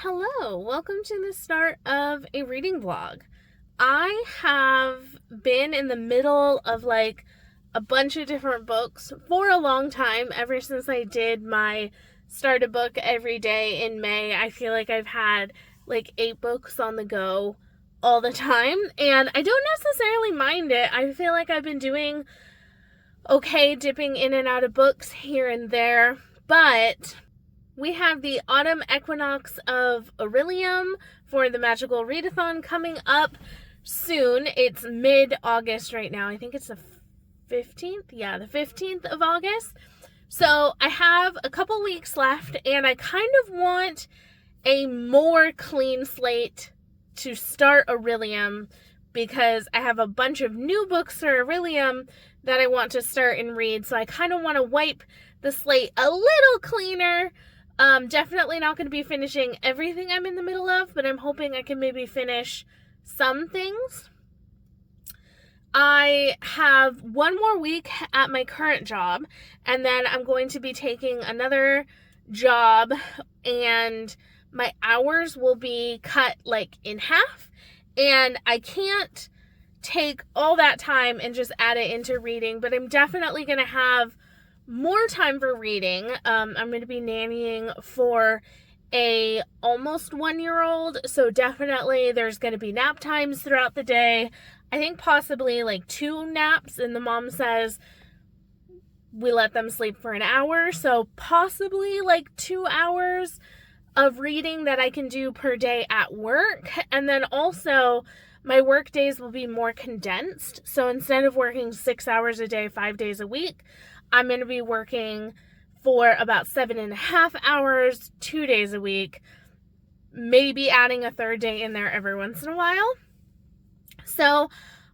Hello, welcome to the start of a reading vlog. I have been in the middle of a bunch of different books for a long time, ever since I did my start a book every day in May. I feel like I've had 8 books on the go all the time, and I don't necessarily mind it. I feel like I've been doing okay dipping in and out of books here and there, but we have the autumn equinox of Beryllium for the magical readathon coming up soon. It's mid-August right now. I think it's the 15th. Yeah, the 15th of August. So I have a couple weeks left, and I kind of want a more clean slate to start Beryllium because I have a bunch of new books for Beryllium that I want to start and read. So I kind of want to wipe the slate a little cleaner. Definitely not going to be finishing everything I'm in the middle of, but I'm hoping I can maybe finish some things. I have one more week at my current job, and then I'm going to be taking another job, and my hours will be cut in half, and I can't take all that time and just add it into reading, but I'm definitely going to have more time for reading. I'm going to be nannying for a almost 1-year-old, so definitely there's going to be nap times throughout the day. I think possibly 2 naps, and the mom says we let them sleep for an hour, so possibly 2 hours of reading that I can do per day at work. And then also my work days will be more condensed, so instead of working 6 hours a day 5 days a week, I'm going to be working for about 7.5 hours, 2 days a week, maybe adding a third day in there every once in a while. So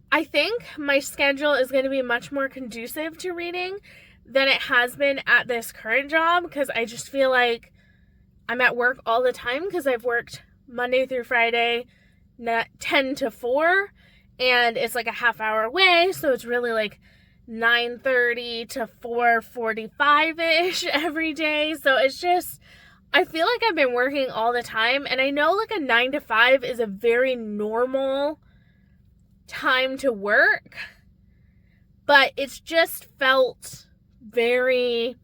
I think my schedule is going to be much more conducive to reading than it has been at this current job, because I just feel like I'm at work all the time because I've worked Monday through Friday, 10 to 4, and it's a half hour away, so it's really 9:30 to 4:45-ish every day. So it's just, I feel like I've been working all the time, and I know a 9 to 5 is a very normal time to work, but it's just felt very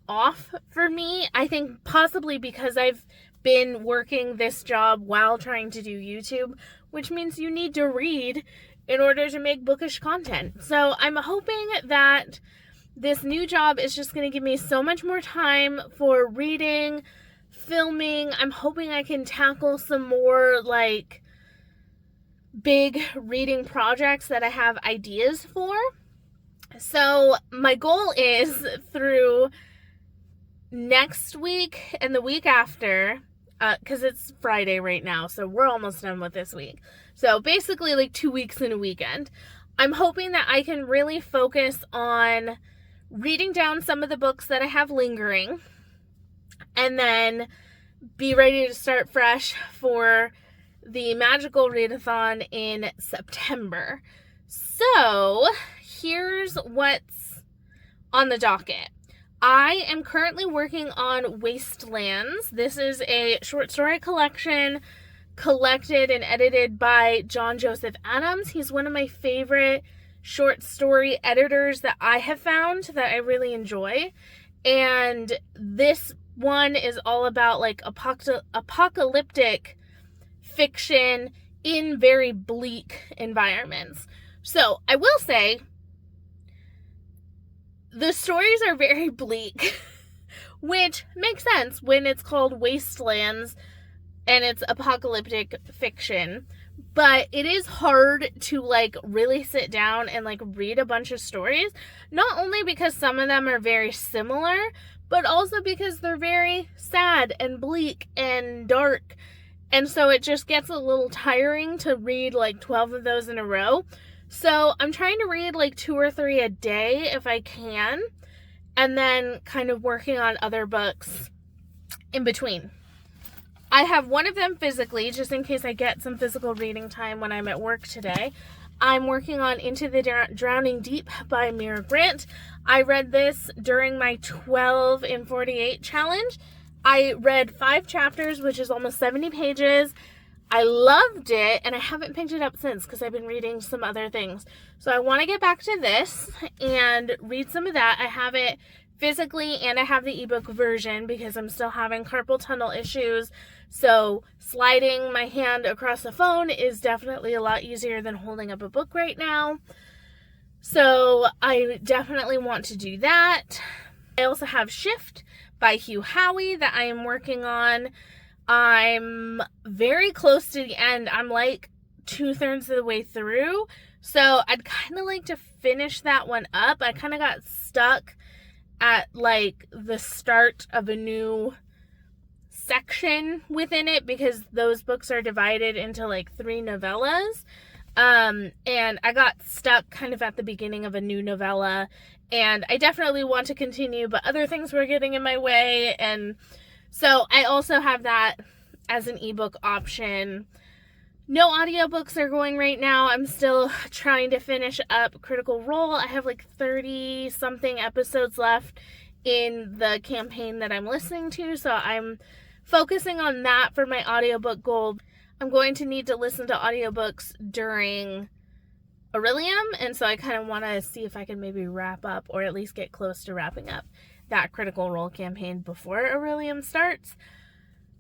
off for me. I think possibly because I've been working this job while trying to do YouTube, which means you need to read in order to make bookish content. So I'm hoping that this new job is just going to give me so much more time for reading, filming. I'm hoping I can tackle some more big reading projects that I have ideas for. So my goal is through next week and the week after, because it's Friday right now, so we're almost done with this week. So basically 2 weeks and a weekend. I'm hoping that I can really focus on reading down some of the books that I have lingering, and then be ready to start fresh for the magical readathon in September. So here's what's on the docket. I am currently working on Wastelands. This is a short story collection collected and edited by John Joseph Adams. He's one of my favorite short story editors that I have found that I really enjoy. And this one is all about apocalyptic fiction in very bleak environments. So I will say, the stories are very bleak, which makes sense when it's called Wastelands and it's apocalyptic fiction. But it is hard to really sit down and read a bunch of stories, not only because some of them are very similar, but also because they're very sad and bleak and dark. And so it just gets a little tiring to read 12 of those in a row. So I'm trying to read 2 or 3 a day if I can, and then kind of working on other books in between. I have one of them physically, just in case I get some physical reading time when I'm at work today. I'm working on Into the Drowning Deep by Mira Grant. I read this during my 12 in 48 challenge. I read 5 chapters, which is almost 70 pages. I loved it, and I haven't picked it up since because I've been reading some other things. So I want to get back to this and read some of that. I have it physically and I have the ebook version because I'm still having carpal tunnel issues. So sliding my hand across the phone is definitely a lot easier than holding up a book right now. So I definitely want to do that. I also have Shift by Hugh Howey that I am working on. I'm very close to the end. I'm like 2/3 of the way through. So I'd kind of like to finish that one up. I kind of got stuck at like the start of a new section within it because those books are divided into like 3 novellas. And I got stuck kind of at the beginning of a new novella, and I definitely want to continue, but other things were getting in my way, and so I also have that as an ebook option. No audiobooks are going right now. I'm still trying to finish up Critical Role. I have like 30 something episodes left in the campaign that I'm listening to, so I'm focusing on that for my audiobook goal. I'm going to need to listen to audiobooks during Aurelium, and so I kind of want to see if I can maybe wrap up, or at least get close to wrapping up, that Critical Role campaign before Aurelium starts.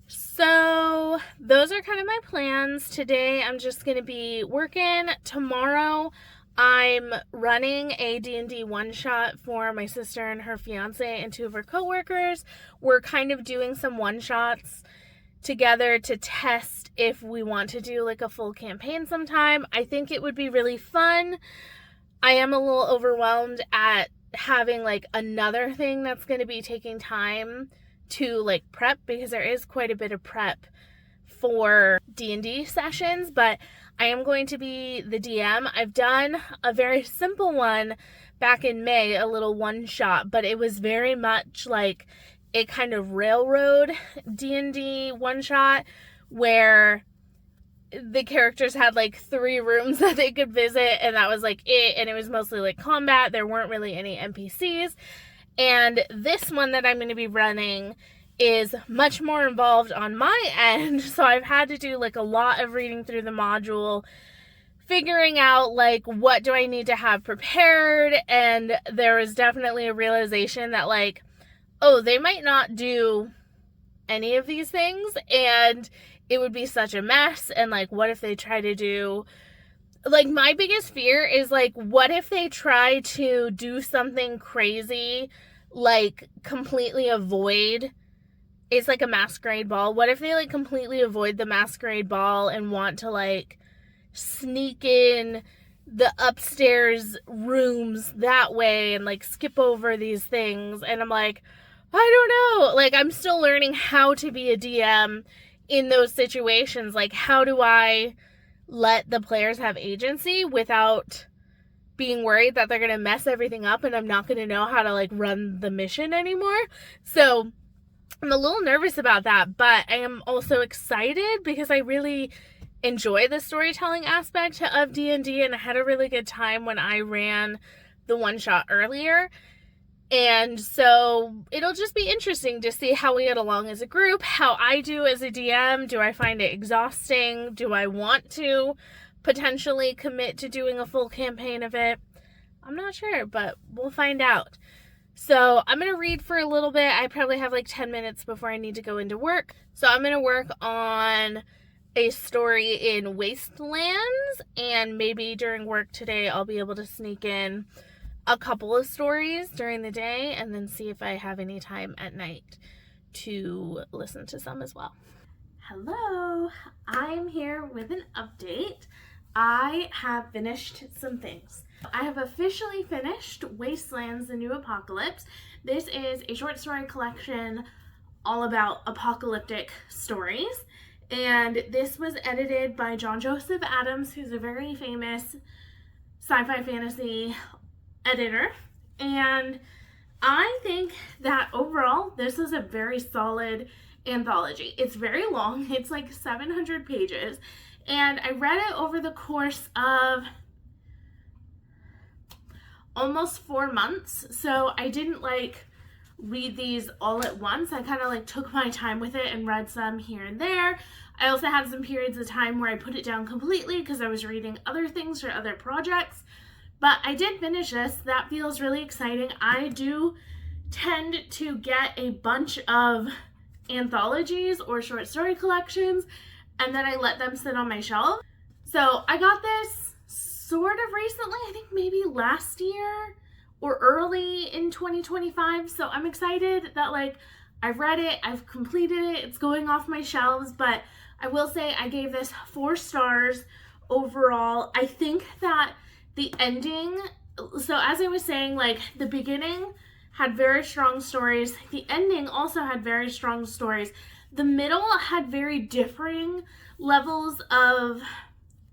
So those are kind of my plans. Today I'm just going to be working. Tomorrow I'm running a D&D one-shot for my sister and her fiance and 2 of her coworkers. We're kind of doing some one-shots together to test if we want to do like a full campaign sometime. I think it would be really fun. I am a little overwhelmed at having like another thing that's going to be taking time to like prep, because there is quite a bit of prep for D&D sessions, but I am going to be the DM. I've done a very simple one back in May, a little one shot, but it was very much like a kind of railroad D&D one shot where the characters had like 3 rooms that they could visit, and that was like it, and it was mostly like combat. There weren't really any NPCs. And this one that I'm going to be running is much more involved on my end, so I've had to do like a lot of reading through the module, figuring out like what do I need to have prepared, and there was definitely a realization that like, oh, they might not do any of these things, and it would be such a mess, and like, what if they try to do, like, my biggest fear is like, what if they try to do something crazy, like completely avoid, it's like a masquerade ball, what if they like completely avoid the masquerade ball and want to like sneak in the upstairs rooms that way and like skip over these things? And I'm like, I don't know, like, I'm still learning how to be a DM in those situations. Like, how do I let the players have agency without being worried that they're going to mess everything up and I'm not going to know how to like run the mission anymore? So I'm a little nervous about that, but I am also excited because I really enjoy the storytelling aspect of D&D, and I had a really good time when I ran the one shot earlier. And so it'll just be interesting to see how we get along as a group, how I do as a DM. Do I find it exhausting? Do I want to potentially commit to doing a full campaign of it? I'm not sure, but we'll find out. So I'm going to read for a little bit. I probably have like 10 minutes before I need to go into work. So I'm going to work on a story in Wastelands, and maybe during work today I'll be able to sneak in a couple of stories during the day and then see if I have any time at night to listen to some as well. Hello, I'm here with an update. I have finished some things. I have officially finished Wastelands, the New Apocalypse. This is a short story collection all about apocalyptic stories, and this was edited by John Joseph Adams, who's a very famous sci-fi fantasy editor, and I think that overall this is a very solid anthology. It's very long, it's like 700 pages, and I read it over the course of almost 4 months, so I didn't like read these all at once. I kind of like took my time with it and read some here and there. I also had some periods of time where I put it down completely because I was reading other things for other projects. But I did finish this. That feels really exciting. I do tend to get a bunch of anthologies or short story collections, and then I let them sit on my shelf. So I got this sort of recently, I think maybe last year or early in 2025. So I'm excited that like I've read it, I've completed it, it's going off my shelves. But I will say I gave this 4 stars overall. I think that the ending, so as I was saying, like the beginning had very strong stories. The ending also had very strong stories. The middle had very differing levels of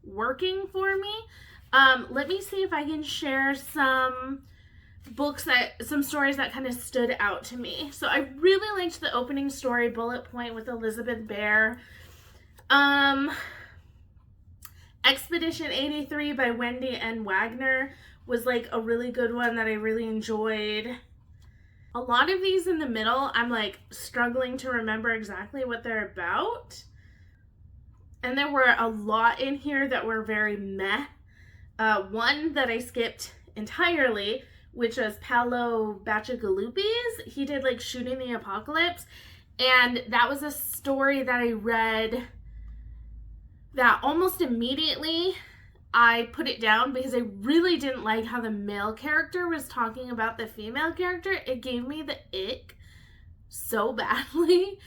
working for me. Let me see if I can share some some stories that kind of stood out to me. So I really liked the opening story, Bullet Point, with Elizabeth Bear. Expedition 83 by Wendy N. Wagner was like a really good one that I really enjoyed. A lot of these in the middle, I'm like struggling to remember exactly what they're about. And there were a lot in here that were very meh. One that I skipped entirely, which was Paolo Bacigalupi's. He did like Shooting the Apocalypse. And that was a story that I read that almost immediately I put it down because I really didn't like how the male character was talking about the female character. It gave me the ick so badly.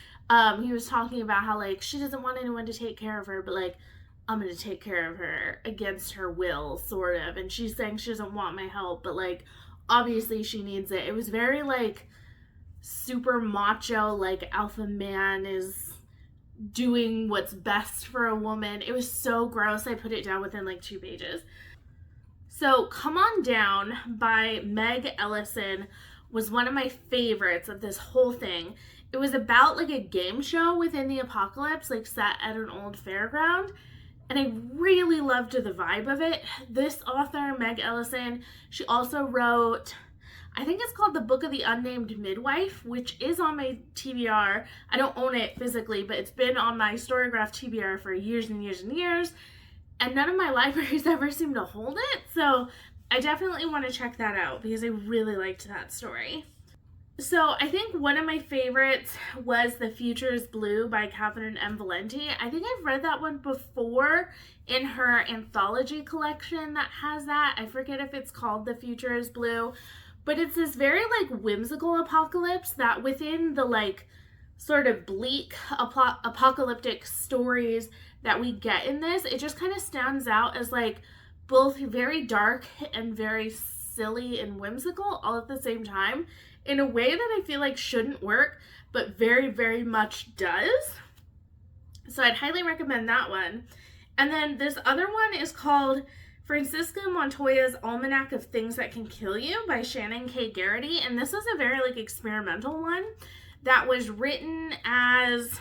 He was talking about how like she doesn't want anyone to take care of her, but like I'm gonna take care of her against her will, sort of. And she's saying she doesn't want my help, but like obviously she needs it. It was very like super macho, like alpha man is doing what's best for a woman. It was so gross. I put it down within like 2 pages. So Come On Down by Meg Ellison was one of my favorites of this whole thing. It was about like a game show within the apocalypse, like set at an old fairground. And I really loved the vibe of it. This author, Meg Ellison, she also wrote, I think it's called The Book of the Unnamed Midwife, which is on my TBR. I don't own it physically, but it's been on my Storygraph TBR for years and years and years. And none of my libraries ever seem to hold it. So I definitely want to check that out because I really liked that story. So I think one of my favorites was The Future is Blue by Catherine M. Valenti. I think I've read that one before in her anthology collection that has that. I forget if it's called The Future is Blue. But it's this very like whimsical apocalypse that within the like sort of bleak apocalyptic stories that we get in this, it just kind of stands out as like both very dark and very silly and whimsical all at the same time in a way that I feel like shouldn't work, but very, very much does. So I'd highly recommend that one. And then this other one is called Francisca Montoya's Almanac of Things That Can Kill You by Shannon K. Garrity. And this is a very like experimental one that was written as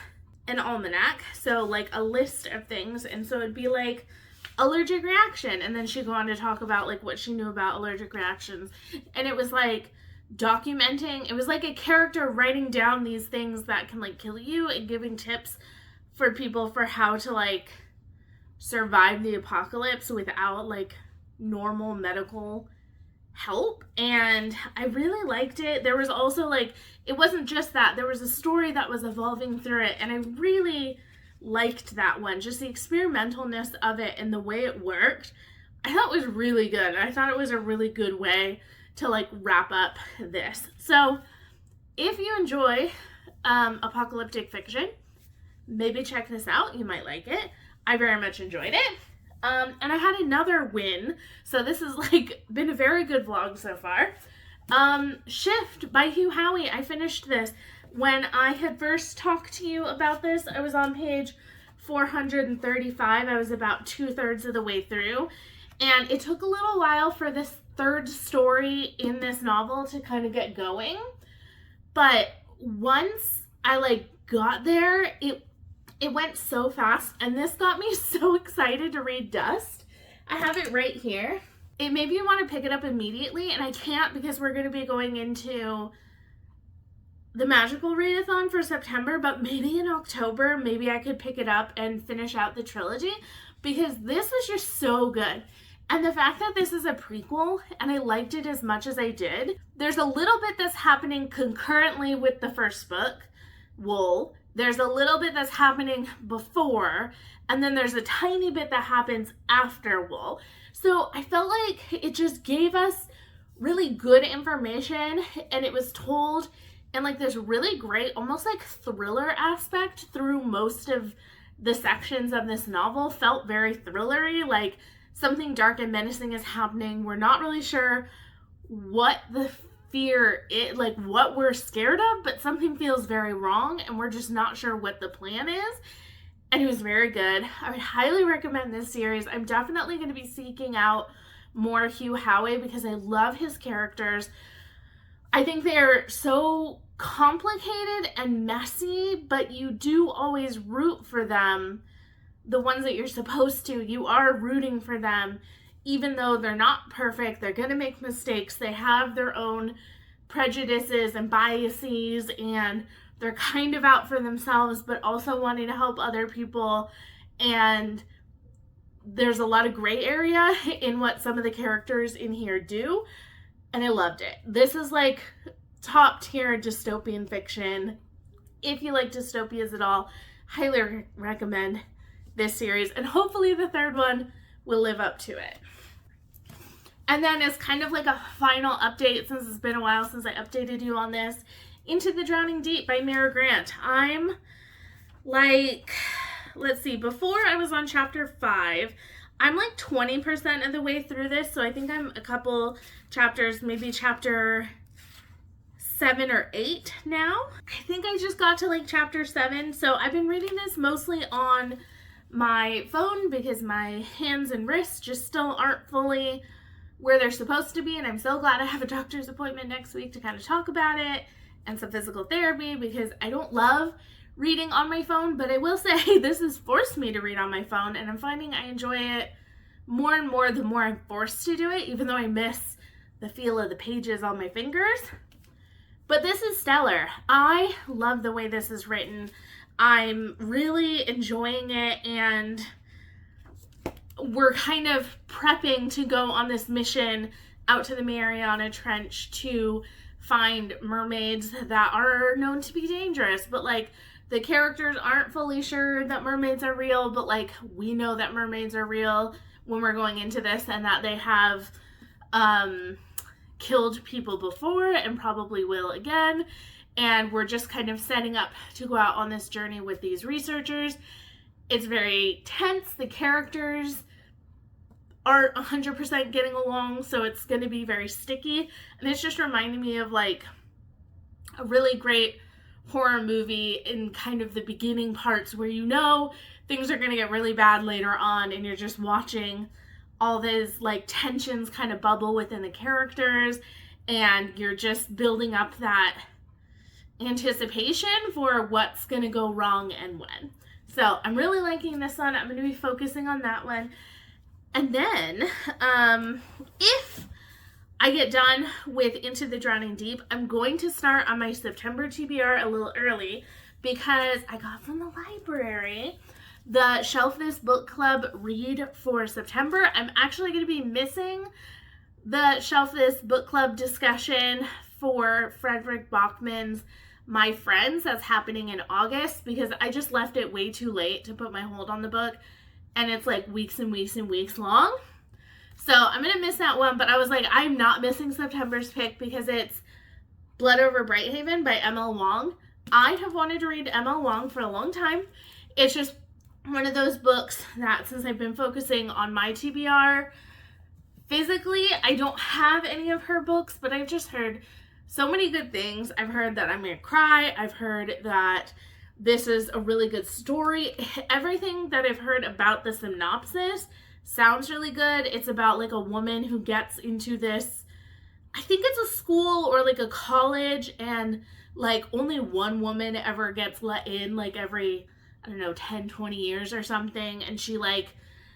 an almanac. So like a list of things. And so it'd be like allergic reaction. And then she'd go on to talk about like what she knew about allergic reactions. And it was like documenting, it was like a character writing down these things that can like kill you and giving tips for people for how to like survive the apocalypse without like normal medical help. And I really liked it. There was also like, it wasn't just that, there was a story that was evolving through it, and I really liked that one. Just the experimentalness of it and the way it worked, I thought was really good. I thought it was a really good way to like wrap up this. So if you enjoy apocalyptic fiction, maybe check this out. You might like it. I very much enjoyed it. And I had another win. So this has like been a very good vlog so far. Shift by Hugh Howey. I finished this. When I had first talked to you about this, I was on page 435. I was about 2/3 of the way through. And it took a little while for this third story in this novel to kind of get going. But once I like got there, it went so fast, and this got me so excited to read Dust. I have it right here. It made me want to pick it up immediately, and I can't because we're going to be going into the magical readathon for September, but maybe in October, maybe I could pick it up and finish out the trilogy, because this was just so good. And the fact that this is a prequel and I liked it as much as I did, there's a little bit that's happening concurrently with the first book, Wool. There's a little bit that's happening before, and then there's a tiny bit that happens after Wool. So I felt like it just gave us really good information, and it was told in like this really great, almost like thriller aspect through most of the sections of this novel. Felt very thrillery, like something dark and menacing is happening. We're not really sure what the fear is, like what we're scared of, but something feels very wrong and we're just not sure what the plan is. And it was very good. I would highly recommend this series. I'm definitely going to be seeking out more Hugh Howey because I love his characters. I think they're so complicated and messy, but you do always root for them. The ones that you're supposed to, you are rooting for them, even though they're not perfect. They're going to make mistakes. They have their own prejudices and biases, and they're kind of out for themselves, but also wanting to help other people. And there's a lot of gray area in what some of the characters in here do, and I loved it. This is like top tier dystopian fiction. If you like dystopias at all, highly recommend this series, and hopefully the third one will live up to it. And then as kind of like a final update, since it's been a while since I updated you on this, Into the Drowning Deep by Mara Grant. I'm like, let's see, before I was on chapter 5, I'm like 20% of the way through this, so I think I'm a couple chapters, maybe chapter 7 or 8 now. I think I just got to like chapter 7, so I've been reading this mostly on my phone because my hands and wrists just still aren't fully where they're supposed to be, and I'm so glad I have a doctor's appointment next week to kind of talk about it and some physical therapy, because I don't love reading on my phone, but I will say this has forced me to read on my phone, and I'm finding I enjoy it more and more the more I'm forced to do it, even though I miss the feel of the pages on my fingers. But this is stellar. I love the way this is written. I'm really enjoying it, and we're kind of prepping to go on this mission out to the Mariana Trench to find mermaids that are known to be dangerous, but like the characters aren't fully sure that mermaids are real, but like we know that mermaids are real when we're going into this, and that they have killed people before and probably will again. And we're just kind of setting up to go out on this journey with these researchers. It's very tense. The characters aren't 100% getting along, so it's going to be very sticky. And it's just reminding me of like a really great horror movie in kind of the beginning parts where you know things are going to get really bad later on, and you're just watching all these like tensions kind of bubble within the characters, and you're just building up that anticipation for what's going to go wrong and when. So I'm really liking this one. I'm going to be focusing on that one. And then if I get done with Into the Drowning Deep, I'm going to start on my September TBR a little early, because I got from the library the Shelf This Book Club read for September. I'm actually going to be missing the Shelf This Book Club discussion for Frederick Bachman's My Friends that's happening in August, because I just left it way too late to put my hold on the book, and it's like weeks and weeks and weeks long. So I'm going to miss that one, but I was like, I'm not missing September's pick because it's Blood Over Brighthaven by M.L. Wong. I have wanted to read M.L. Wong for a long time. It's just one of those books that, since I've been focusing on my TBR physically, I don't have any of her books, but I've just heard so many good things. I've heard that I'm going to cry. I've heard that this is a really good story. Everything that I've heard about the synopsis sounds really good. It's about like a woman who gets into this, I think it's a school or like a college, and like only one woman ever gets let in like every, I don't know, 10, 20 years or something. And she like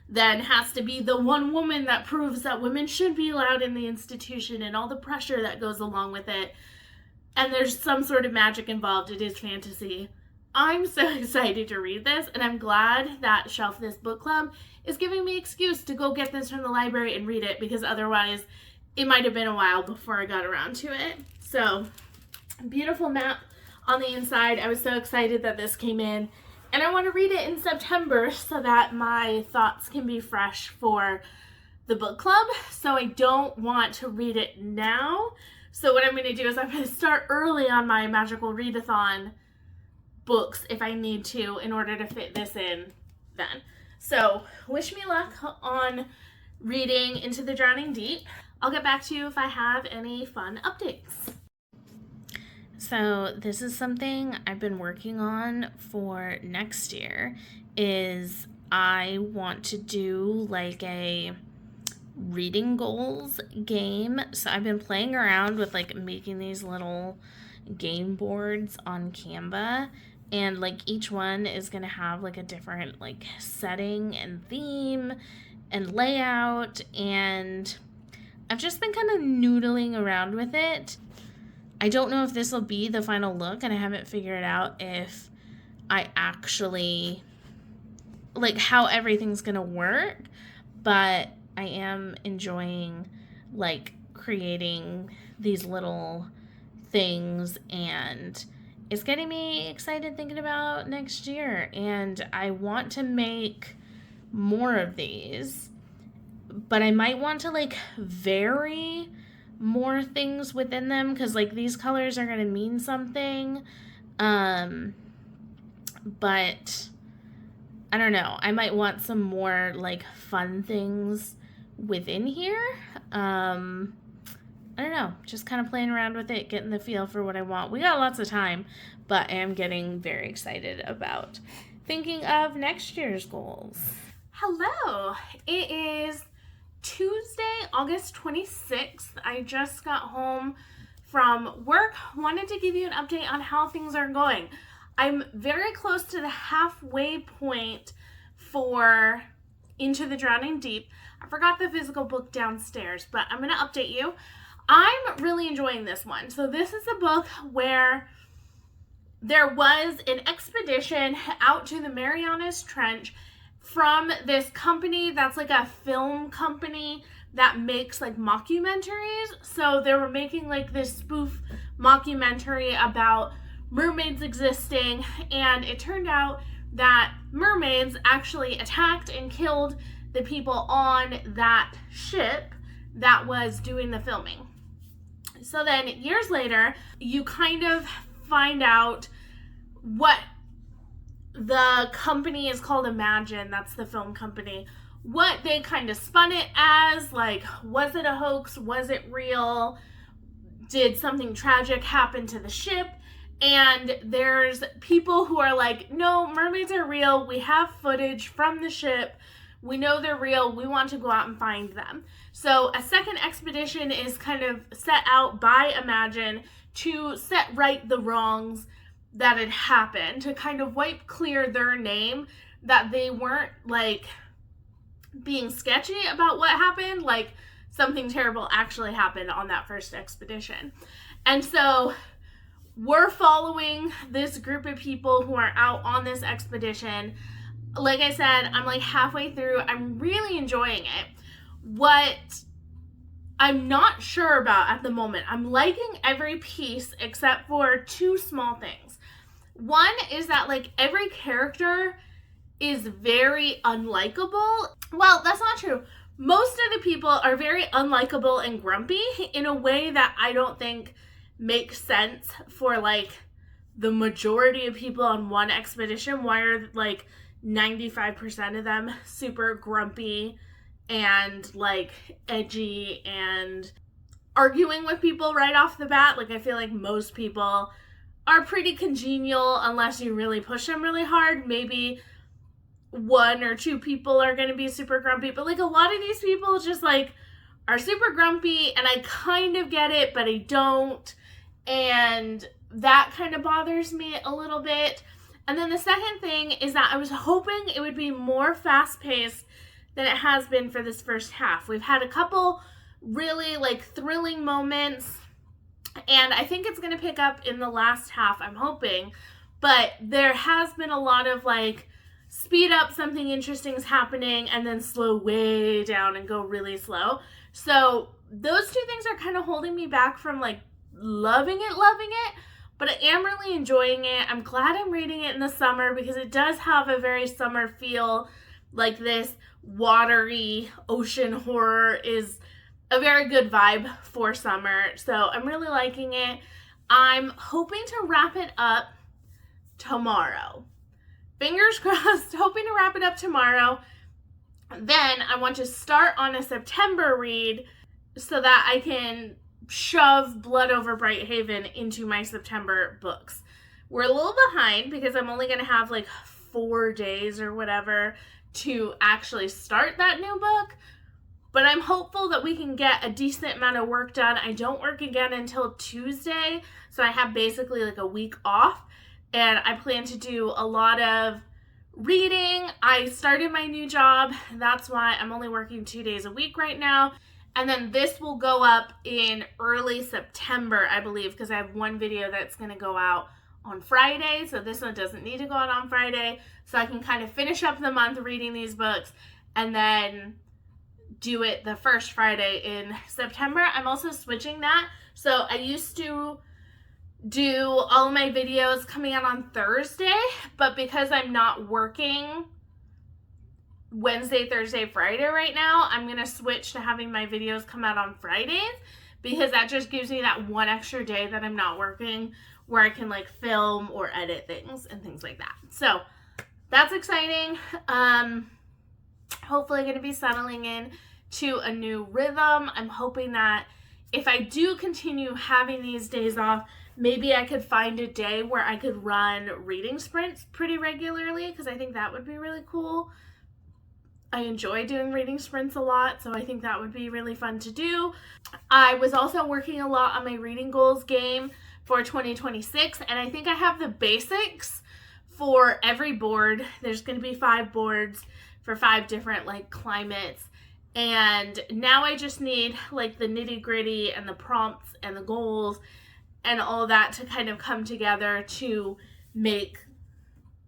then has to be the one woman that proves that women should be allowed in the institution, and all the pressure that goes along with it. and there's some sort of magic involved. It is fantasy. I'm so excited to read this, and I'm glad that Shelf This Book Club is giving me an excuse to go get this from the library and read it, because otherwise it might have been a while before I got around to it. So, beautiful map on the inside. I was so excited that this came in, and I want to read it in September so that my thoughts can be fresh for the book club. So I don't want to read it now. So what I'm going to do is I'm going to start early on my magical readathon books if I need to in order to fit this in then. So wish me luck on reading Into the Drowning Deep. I'll get back to you if I have any fun updates. So this is something I've been working on for next year, is I want to do like a reading goals game. So I've been playing around with like making these little game boards on Canva, and like each one is going to have like a different like setting and theme and layout, and I've just been kind of noodling around with it. I don't know if this will be the final look, and I haven't figured out if I actually like how everything's going to work, but I am enjoying like creating these little things, and it's getting me excited thinking about next year, and I want to make more of these, but I might want to like vary more things within them, because like these colors are going to mean something, but I don't know, I might want some more like fun things within here. I don't know, just kind of playing around with it, getting the feel for what I want. We got lots of time, but I am getting very excited about thinking of next year's goals. Hello, it is Tuesday, August 26th. I just got home from work. Wanted to give you an update on how things are going. I'm very close to the halfway point for Into the Drowning Deep. I forgot the physical book downstairs, but I'm going to update you. I'm really enjoying this one. So this is a book where there was an expedition out to the Marianas Trench from this company that's like a film company that makes like mockumentaries. So they were making like this spoof mockumentary about mermaids existing, and it turned out that mermaids actually attacked and killed the people on that ship that was doing the filming. So then years later, you kind of find out what the company is called, Imagine, that's the film company, what they kind of spun it as. Like, was it a hoax? Was it real? Did something tragic happen to the ship? And there's people who are like, no, mermaids are real. We have footage from the ship. We know they're real. We want to go out and find them. So a second expedition is kind of set out by Imagine to set right the wrongs that had happened, to kind of wipe clear their name, that they weren't like being sketchy about what happened, like something terrible actually happened on that first expedition. And so we're following this group of people who are out on this expedition. Like I said, I'm like halfway through. I'm really enjoying it. What I'm not sure about at the moment, I'm liking every piece except for two small things. One is that like every character is very unlikable. Well, that's not true. Most of the people are very unlikable and grumpy in a way that I don't think makes sense for like the majority of people on one expedition. Why are like 95% of them super grumpy and like edgy and arguing with people right off the bat? Like I feel like most people are pretty congenial unless you really push them really hard. Maybe one or two people are going to be super grumpy, but like a lot of these people just like are super grumpy, and I kind of get it, but I don't, and that kind of bothers me a little bit. And then the second thing is that I was hoping it would be more fast-paced than it has been for this first half. We've had a couple really like thrilling moments And I think it's going to pick up in the last half, I'm hoping. But there has been a lot of like speed up, something interesting is happening, and then slow way down and go really slow. So those two things are kind of holding me back from like loving it. But I am really enjoying it. I'm glad I'm reading it in the summer because it does have a very summer feel. Like this watery ocean horror is a very good vibe for summer. So I'm really liking it. I'm hoping to wrap it up tomorrow. Fingers crossed, hoping to wrap it up tomorrow. Then I want to start on a September read so that I can shove Blood Over Brighthaven into my September books. We're a little behind because I'm only going to have like 4 days or whatever to actually start that new book. But I'm hopeful that we can get a decent amount of work done. I don't work again until Tuesday, so I have basically like a week off. And I plan to do a lot of reading. I started my new job. That's why I'm only working 2 days a week right now. And then this will go up in early September, I believe, because I have one video that's going to go out on Friday. So this one doesn't need to go out on Friday. So I can kind of finish up the month reading these books and then do it the first Friday in September. I'm also switching that. So I used to do all of my videos coming out on Thursday, but because I'm not working Wednesday, Thursday, Friday right now, I'm going to switch to having my videos come out on Fridays because that just gives me that one extra day that I'm not working where I can like film or edit things and things like that. So that's exciting. Hopefully going to be settling in to a new rhythm. I'm hoping that if I do continue having these days off, maybe I could find a day where I could run reading sprints pretty regularly because I think that would be really cool. I enjoy doing reading sprints a lot, so I think that would be really fun to do. I was also working a lot on my reading goals game for 2026, and I think I have the basics for every board. There's going to be 5 boards for 5 different like climates, and now I just need like the nitty-gritty and the prompts and the goals and all that to kind of come together to make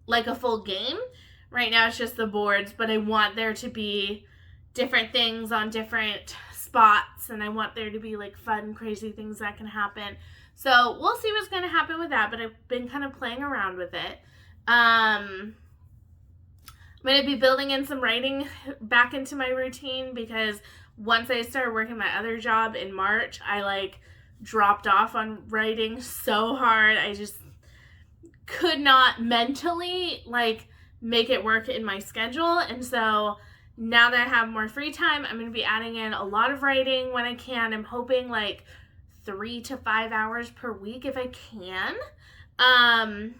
like a full game. Right now it's just the boards, but I want there to be different things on different spots, and I want there to be like fun, crazy things that can happen. So we'll see what's going to happen with that, but I've been kind of playing around with it. I'm going to be building in some writing back into my routine because once I started working my other job in March, I like dropped off on writing so hard. I just could not mentally like make it work in my schedule. And so now that I have more free time, I'm going to be adding in a lot of writing when I can. I'm hoping like 3 to 5 hours per week if I can. And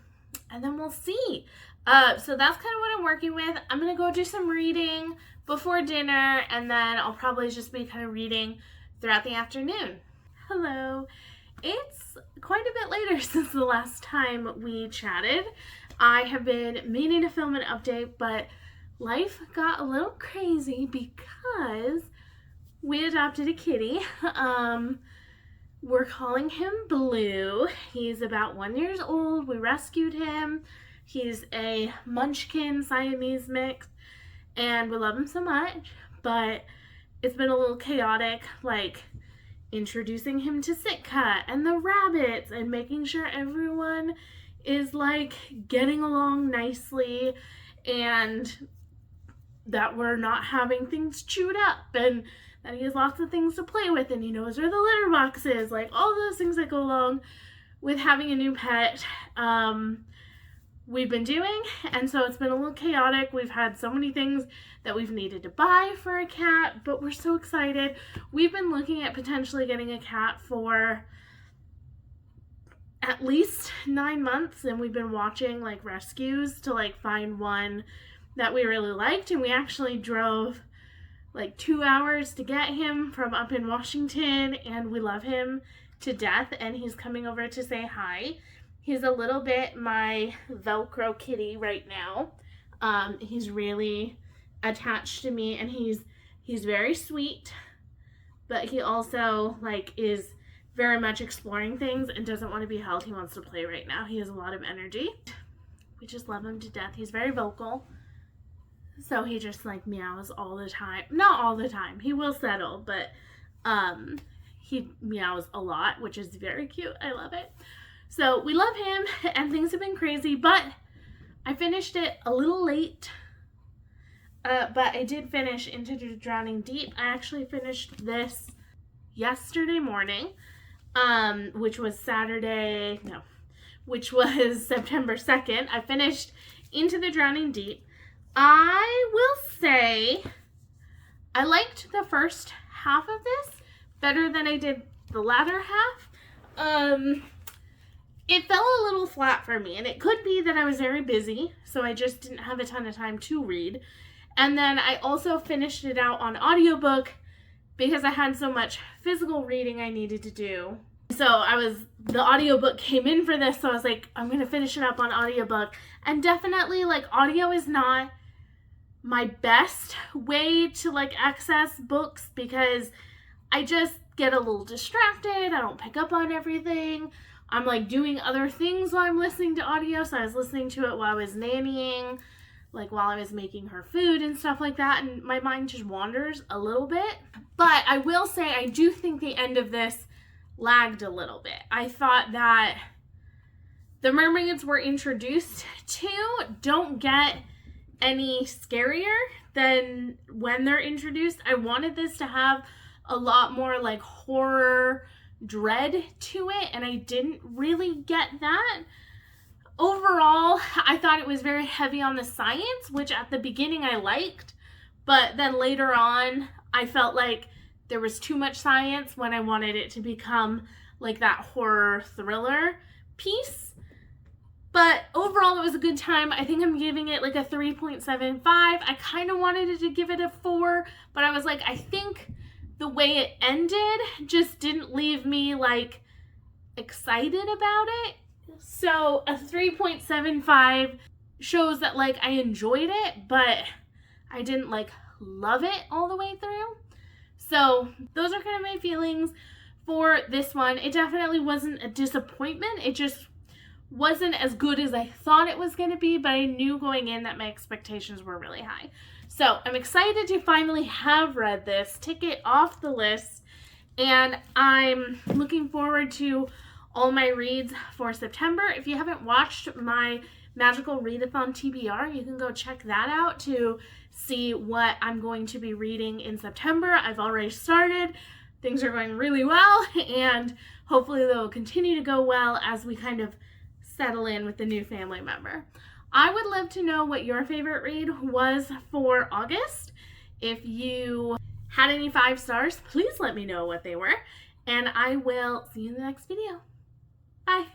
then we'll see. So that's kind of what I'm working with. I'm going to go do some reading before dinner, and then I'll probably just be kind of reading throughout the afternoon. Hello. It's quite a bit later since the last time we chatted. I have been meaning to film an update, but life got a little crazy because we adopted a kitty. We're calling him Blue. He's about 1 year old. We rescued him. He's a Munchkin Siamese mix, and we love him so much, but it's been a little chaotic, like introducing him to Sitka and the rabbits and making sure everyone is like getting along nicely and that we're not having things chewed up and that he has lots of things to play with and he knows where the litter box is, like all those things that go along with having a new pet. We've been doing, and so it's been a little chaotic. We've had so many things that we've needed to buy for a cat, but we're so excited. We've been looking at potentially getting a cat for at least 9 months, and we've been watching like rescues to like find one that we really liked, and we actually drove like 2 hours to get him from up in Washington, and we love him to death, and he's coming over to say hi. He's a little bit my Velcro kitty right now. He's really attached to me, and he's very sweet, but he also like is very much exploring things and doesn't want to be held. He wants to play right now. He has a lot of energy. We just love him to death. He's very vocal. So he just like meows all the time. Not all the time. He will settle, but he meows a lot, which is very cute. I love it. So we love him, and things have been crazy, but I finished it a little late. But I did finish Into the Drowning Deep. I actually finished this yesterday morning, which was September 2nd. I finished Into the Drowning Deep. I will say I liked the first half of this better than I did the latter half. It fell a little flat for me, and it could be that I was very busy, so I just didn't have a ton of time to read. And then I also finished it out on audiobook because I had so much physical reading I needed to do. So the audiobook came in for this, so I was like, I'm going to finish it up on audiobook. And definitely, like, audio is not my best way to, like, access books because I just get a little distracted. I don't pick up on everything. I'm, like, doing other things while I'm listening to audio, so I was listening to it while I was nannying, like while I was making her food and stuff like that, and my mind just wanders a little bit. But I will say I do think the end of this lagged a little bit. I thought that the mermaids we're introduced to don't get any scarier than when they're introduced. I wanted this to have a lot more like horror dread to it, and I didn't really get that. Overall, I thought it was very heavy on the science, which at the beginning I liked, but then later on I felt like there was too much science when I wanted it to become like that horror thriller piece. But overall, it was a good time. I think I'm giving it like a 3.75. I kind of wanted it to give it a 4, but I was like, I think the way it ended just didn't leave me like excited about it. So a 3.75 shows that like I enjoyed it, but I didn't like love it all the way through. So those are kind of my feelings for this one. It definitely wasn't a disappointment. It just wasn't as good as I thought it was going to be, but I knew going in that my expectations were really high. So I'm excited to finally have read this, tick it off the list, and I'm looking forward to all my reads for September. If you haven't watched my Magical Readathon TBR, you can go check that out to see what I'm going to be reading in September. I've already started. Things are going really well, and hopefully they'll continue to go well as we kind of settle in with the new family member. I would love to know what your favorite read was for August. If you had any 5 stars, please let me know what they were, and I will see you in the next video. Bye.